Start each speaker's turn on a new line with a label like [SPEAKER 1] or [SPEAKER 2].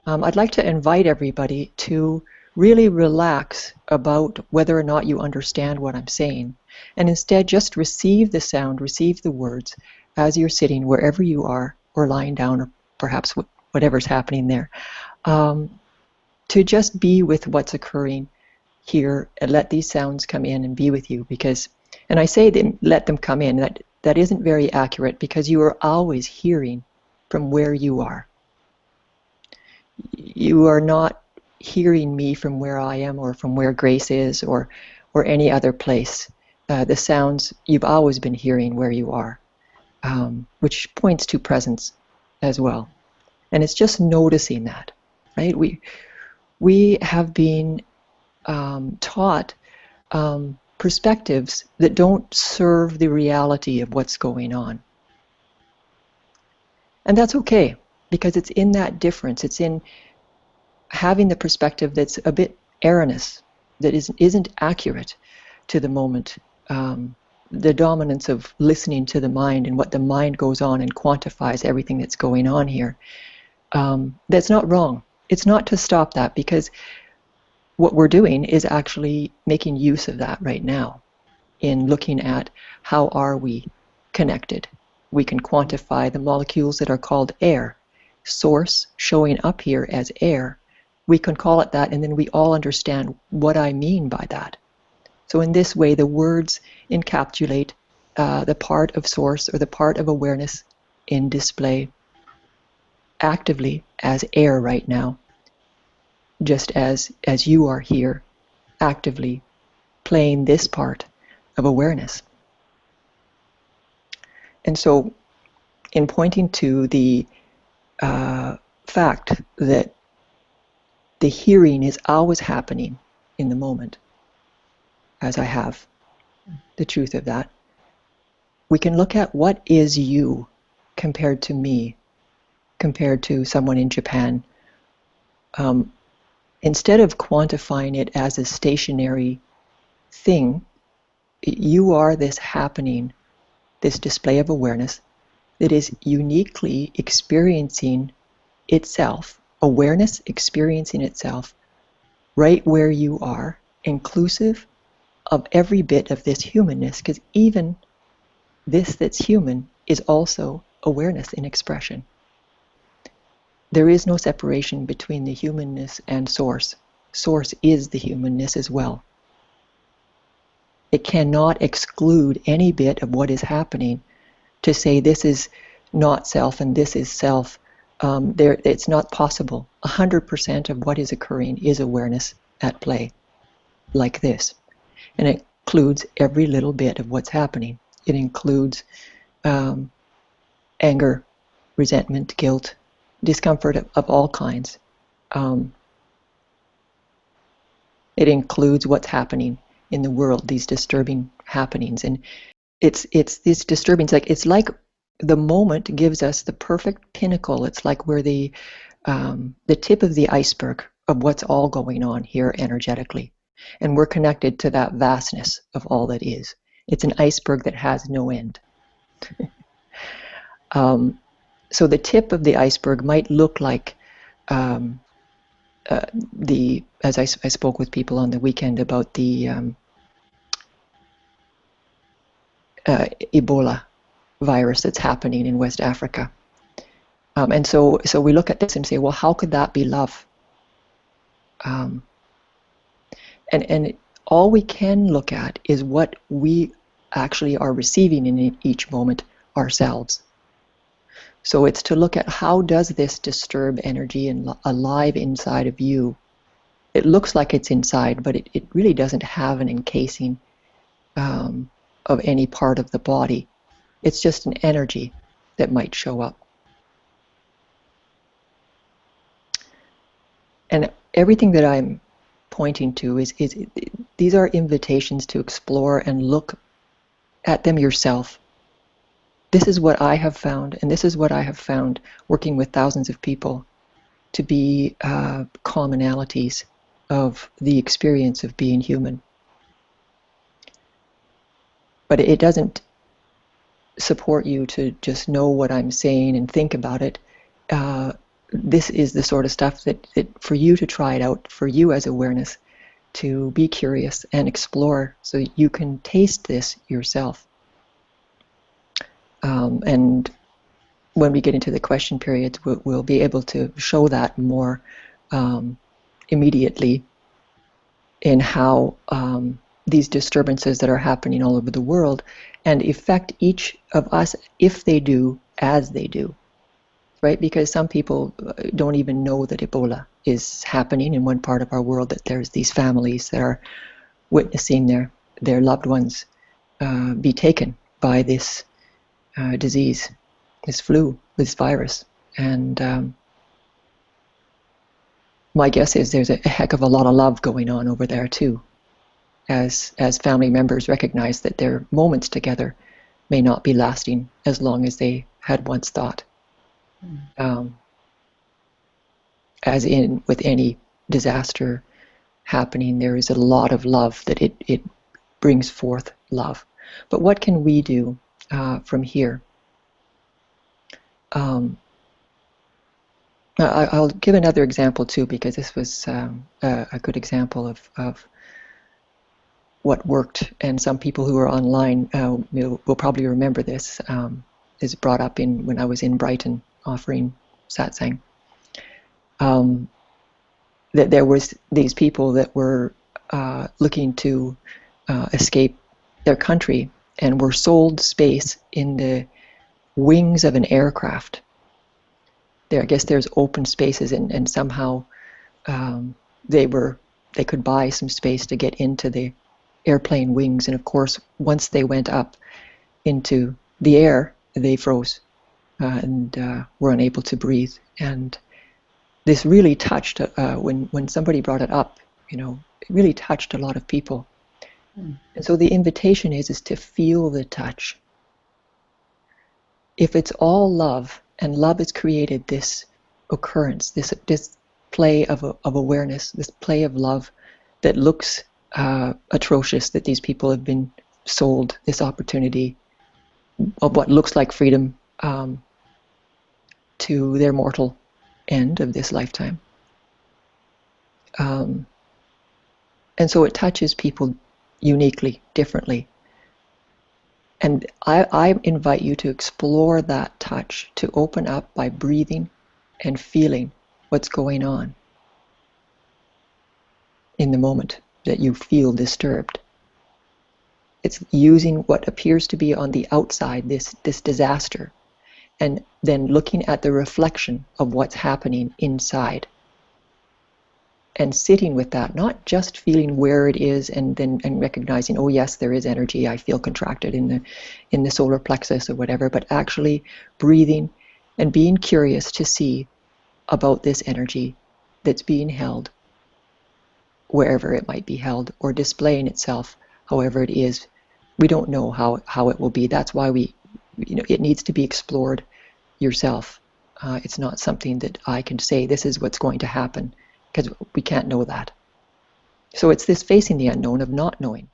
[SPEAKER 1] I'd like to invite everybody to really relax about whether or not you understand what I'm saying, and instead just receive the sound, receive the words as you're sitting wherever you are, or lying down, or perhaps whatever's happening there, to just be with what's occurring here and let these sounds come in and be with you. Because, and I say them, let them come in, that isn't very accurate, because you are always hearing from where you are. You are not hearing me from where I am, or from where Grace is, or any other place. The sounds you've always been hearing where you are, which points to presence as well. And it's just noticing that, right? We have been taught perspectives that don't serve the reality of what's going on. And that's okay, because it's in that difference. It's in having the perspective that's a bit erroneous, that isn't accurate to the moment. The dominance of listening to the mind, and what the mind goes on and quantifies everything that's going on here. That's not wrong. It's not to stop that, because what we're doing is actually making use of that right now in looking at how are we connected. We can quantify the molecules that are called air. Source showing up here as air. We can call it that, and then we all understand what I mean by that. So in this way, the words encapsulate the part of source, or the part of awareness in display actively as air right now, just as you are here actively playing this part of awareness. And so in pointing to the fact that the hearing is always happening in the moment, as I have the truth of that, we can look at what is you compared to me, compared to someone in Japan. Instead of quantifying it as a stationary thing, you are this happening, this display of awareness that is uniquely experiencing itself, awareness experiencing itself right where you are, inclusive of every bit of this humanness, because even this that's human is also awareness in expression. There is no separation between the humanness and source. Source is the humanness as well. It cannot exclude any bit of what is happening to say this is not self and this is self. It's not possible. 100% of what is occurring is awareness at play, like this. And it includes every little bit of what's happening. It includes anger, resentment, guilt, discomfort of all kinds. It includes what's happening in the world, these disturbing happenings. And it's these disturbings, it's like the moment gives us the perfect pinnacle. It's like we're the tip of the iceberg of what's all going on here energetically. And we're connected to that vastness of all that is. It's an iceberg that has no end. So the tip of the iceberg might look like as I spoke with people on the weekend about the Ebola virus that's happening in West Africa. And so we look at this and say, well, how could that be love? And all we can look at is what we actually are receiving in each moment ourselves. So it's to look at how does this disturb energy and alive inside of you. It looks like it's inside, but it really doesn't have an encasing of any part of the body. It's just an energy that might show up. And everything that I'm pointing to is these are invitations to explore and look at them yourself. This is what I have found, and this is what I have found working with thousands of people to be commonalities of the experience of being human. But it doesn't support you to just know what I'm saying and think about it. this is the sort of stuff that for you to try it out, for you as awareness, to be curious and explore so you can taste this yourself. And when we get into the question periods, we'll be able to show that more immediately in how these disturbances that are happening all over the world and affect each of us if they do, as they do. Right? Because some people don't even know that Ebola is happening in one part of our world, that there's these families that are witnessing their loved ones be taken by this disease, this flu, this virus. And my guess is there's a heck of a lot of love going on over there too, as family members recognize that their moments together may not be lasting as long as they had once thought. As in with any disaster happening, there is a lot of love that it brings forth love. But what can we do from here? I'll give another example too, because this was a good example of what worked, and some people who are online will probably remember this. Is brought up when I was in Brighton offering satsang. That there was these people that were looking to escape their country and were sold space in the wings of an aircraft. I guess there's open spaces, and somehow they could buy some space to get into the airplane wings. And of course, once they went up into the air, they froze and were unable to breathe. And this really touched, when somebody brought it up, it really touched a lot of people. And so the invitation is to feel the touch. If it's all love, and love has created this occurrence, this play of awareness, this play of love that looks atrocious, that these people have been sold this opportunity of what looks like freedom to their mortal end of this lifetime. And so it touches people uniquely, differently. And I invite you to explore that touch, to open up by breathing and feeling what's going on in the moment that you feel disturbed. It's using what appears to be on the outside, this disaster, and then looking at the reflection of what's happening inside. And sitting with that, not just feeling where it is and recognizing, oh yes, there is energy, I feel contracted in the solar plexus or whatever, but actually breathing and being curious to see about this energy that's being held, wherever it might be held, or displaying itself, however it is. We don't know how it will be. That's why it needs to be explored yourself. It's not something that I can say, this is what's going to happen, because we can't know that. So it's this facing the unknown of not knowing.